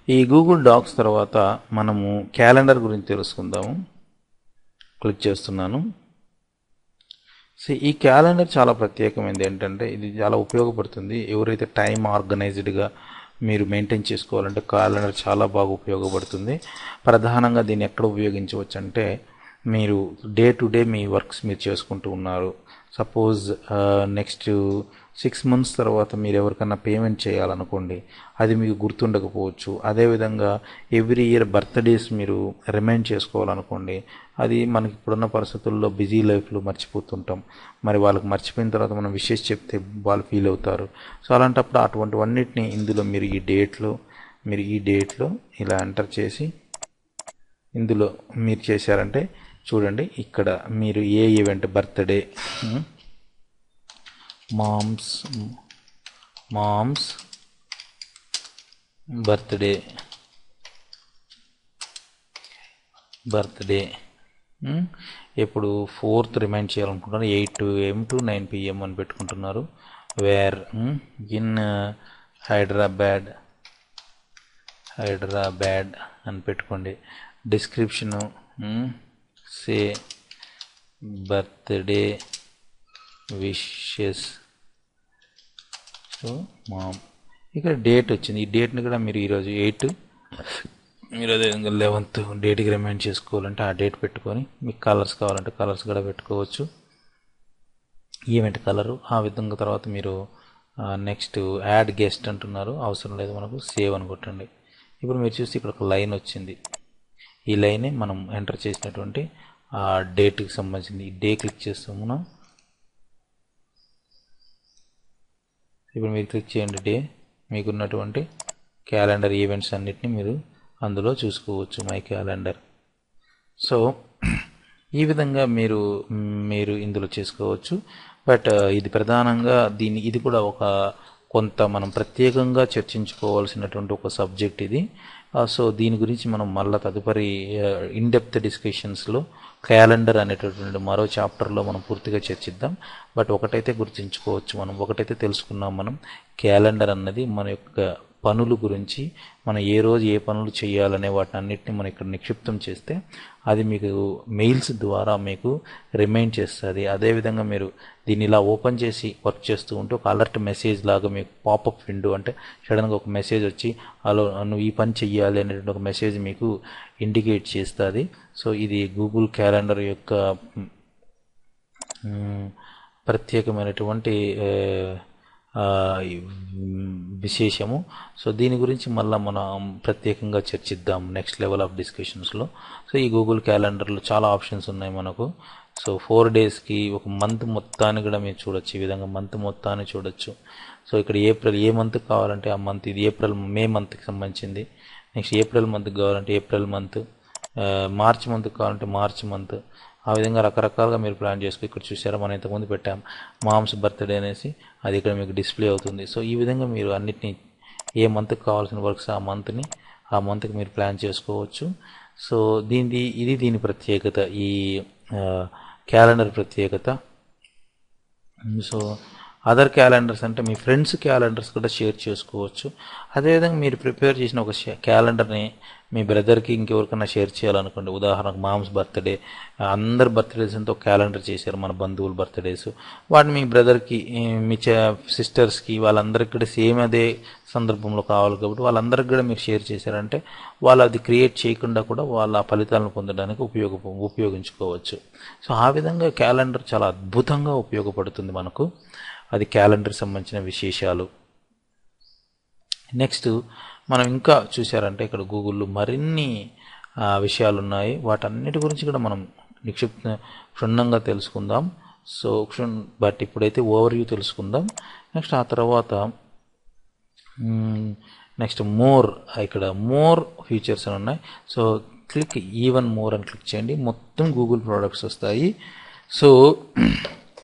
ఈ Google docs తర్వాత మనము క్యాలెండర్ గురించి తెలుసుకుందాము. క్లిక్ చేస్తున్నాను. సో ఈ క్యాలెండర్ చాలా ప్రత్యేకమైనది. ఏంటంటే ఇది చాలా ఉపయోగపడుతుంది. ఎవరైతే టైం ఆర్గనైజ్డ్గా మీరు మెయింటైన్ చేసుకోవాలంటే క్యాలెండర్ చాలా బాగా ఉపయోగపడుతుంది. ప్రధానంగా దీన్ని ఎక్కడ ఉపయోగించవచ్చు అంటే, మీరు day to day me works మీరు చేసుకుంటూ ఉన్నారు. సపోజ్ నెక్స్ట్ 6 months తర్వాత మీరు ఎవరికన్నా పేమెంట్ చేయాలనుకోండి, అది మీకు గుర్తుండకపోవచ్చు. అదేవిధంగా ఎవ్రీ ఇయర్ బర్త్డేస్ మీరు రిమైండ్ చేసుకోవాలనుకోండి, అది మనకి ఇప్పుడున్న పరిస్థితుల్లో బిజీ లైఫ్లో మర్చిపోతుంటాం. మరి వాళ్ళకి మర్చిపోయిన తర్వాత మనం విషెస్ చెప్తే వాళ్ళు ఫీల్ అవుతారు. సో అలాంటప్పుడు అటువంటివన్నిటిని ఇందులో మీరు ఈ డేట్లో ఇలా ఎంటర్ చేసి ఇందులో మీరు చేశారంటే చూడండి, ఇక్కడ మీరు ఏ ఈవెంట్ బర్త్డే, మామ్స్ బర్త్డే ఇప్పుడు 4th రిమైండ్ చేయాలనుకుంటున్నారు. 8 AM to 9 PM అని పెట్టుకుంటున్నారు. వేర్ ఇన్ హైదరాబాద్ అని పెట్టుకోండి. డిస్క్రిప్షను సే బర్త్డే విషెస్ సో మామ్. ఇక్కడ డేట్ వచ్చింది. ఈ డేట్ని కూడా మీరు ఈరోజు 8, మీరు అదేవిధంగా 11th డేట్కి రిమైండ్ చేసుకోవాలంటే ఆ డేట్ పెట్టుకొని, మీకు కలర్స్ కావాలంటే కలర్స్ కూడా పెట్టుకోవచ్చు, ఈవెంట్ కలరు. ఆ విధంగా తర్వాత మీరు నెక్స్ట్ యాడ్ గెస్ట్ అంటున్నారు, అవసరం లేదు మనకు, సేవ్ అని కొట్టండి. ఇప్పుడు మీరు చూస్తే ఇక్కడ ఒక లైన్ వచ్చింది. ఈ లైనే మనం ఎంటర్ చేసినటువంటి ఆ డేట్కి సంబంధించింది. ఈ డే క్లిక్ చేస్తాము మనం. ఇప్పుడు మీరు క్లిక్ చేయండి డే. మీకున్నటువంటి క్యాలెండర్ ఈవెంట్స్ అన్నిటిని మీరు అందులో చూసుకోవచ్చు, మై క్యాలెండర్. సో ఈ విధంగా మీరు ఇందులో చేసుకోవచ్చు. బట్ ఇది ప్రధానంగా ఇది కూడా కొంత మనం ప్రత్యేకంగా చర్చించుకోవాల్సినటువంటి ఒక సబ్జెక్ట్ ఇది. సో దీని గురించి మనం మళ్ళీ తదుపరి ఇన్డెప్త్ డిస్కషన్స్లో క్యాలెండర్ అనేటటువంటి మరో చాప్టర్లో మనం పూర్తిగా చర్చిద్దాం. బట్ ఒకటైతే గుర్తుంచుకోవచ్చు, ఒకటైతే తెలుసుకున్నాం మనం, క్యాలెండర్ అన్నది మన యొక్క పనుల గురించి, మనం ఏ రోజు ఏ పనులు చేయాలనే వాటిని అన్నిటిని మనం ఇక్కడ నిక్షిప్తం చేస్తే అది మీకు మెయిల్స్ ద్వారా మీకు రిమైండ్ చేస్తుంది. అదేవిధంగా మీరు దీన్ని ఇలా ఓపెన్ చేసి వర్క్ చేస్తూ ఉంటే ఒక అలర్ట్ మెసేజ్ లాగా మీకు పాపప్ విండో, అంటే సడన్గా ఒక మెసేజ్ వచ్చి అలా నువ్వు ఈ పని చెయ్యాలి అనేటువంటి ఒక మెసేజ్ మీకు ఇండికేట్ చేస్తుంది. సో ఇది గూగుల్ క్యాలెండర్ యొక్క ప్రత్యేకమైనటువంటి విశేషము. సో దీని గురించి మళ్ళీ మనం ప్రత్యేకంగా చర్చిద్దాం నెక్స్ట్ లెవెల్ ఆఫ్ డిస్కషన్స్లో. సో ఈ గూగుల్ క్యాలెండర్లో చాలా ఆప్షన్స్ ఉన్నాయి మనకు. సో 4 daysకి ఒక మంత్ మొత్తాన్ని కూడా మీరు చూడొచ్చు. ఈ విధంగా మంత్ మొత్తాన్ని చూడొచ్చు. సో ఇక్కడ ఏప్రిల్ ఏ మంత్ కావాలంటే ఆ మంత్, ఇది మే మంత్కి సంబంధించింది. నెక్స్ట్ ఏప్రిల్ మంత్కి కావాలంటే ఏప్రిల్ మంత్, మార్చ్ మంత్కి కావాలంటే మార్చ్ మంత్. ఆ విధంగా రకరకాలుగా మీరు ప్లాన్ చేసుకో. ఇక్కడ చూసారా, మనం ఇంతకుముందు పెట్టాం మామ్స్ బర్త్డే అనేసి, అది ఇక్కడ మీకు డిస్ప్లే అవుతుంది. సో ఈ విధంగా మీరు అన్నిటినీ ఏ మంత్కి కావాల్సిన వర్క్స్ ఆ మంత్కి మీరు ప్లాన్ చేసుకోవచ్చు. సో దీని ప్రత్యేకత, ఈ క్యాలెండర్ ప్రత్యేకత. సో అదర్ క్యాలెండర్స్ అంటే మీ ఫ్రెండ్స్ క్యాలెండర్స్ కూడా షేర్ చేసుకోవచ్చు. అదేవిధంగా మీరు ప్రిపేర్ చేసిన ఒక క్యాలెండర్ని మీ బ్రదర్కి ఇంకెవరికైనా షేర్ చేయాలనుకోండి. ఉదాహరణకు మామ్స్ బర్త్డే, అందరు బర్త్డేస్తో క్యాలెండర్ చేశారు మన బంధువుల బర్త్డేస్, వాటిని మీ బ్రదర్కి, మీ సిస్టర్స్కి, వాళ్ళందరికీ కూడా సేమ్ అదే సందర్భంలో కావాలి కాబట్టి వాళ్ళందరికీ కూడా మీరు షేర్ చేశారంటే వాళ్ళు అది క్రియేట్ చేయకుండా కూడా వాళ్ళ ఫలితాలను పొందడానికి ఉపయోగించుకోవచ్చు. సో ఆ విధంగా క్యాలెండర్ చాలా అద్భుతంగా ఉపయోగపడుతుంది మనకు. అది క్యాలెండర్కి సంబంధించిన విశేషాలు. నెక్స్ట్ మనం ఇంకా చూసారంటే ఇక్కడ గూగుల్లో మరిన్ని విషయాలు ఉన్నాయి. వాటన్నిటి గురించి కూడా మనం క్షుణ్ణంగా తెలుసుకుందాం. సో బట్ ఇప్పుడైతే ఓవర్వ్యూ తెలుసుకుందాం. నెక్స్ట్ ఆ తర్వాత నెక్స్ట్ ఇక్కడ మోర్ ఫీచర్స్ అని ఉన్నాయి. సో క్లిక్ ఈవెన్ మోర్ అని క్లిక్ చేయండి, మొత్తం గూగుల్ ప్రోడక్ట్స్ వస్తాయి. సో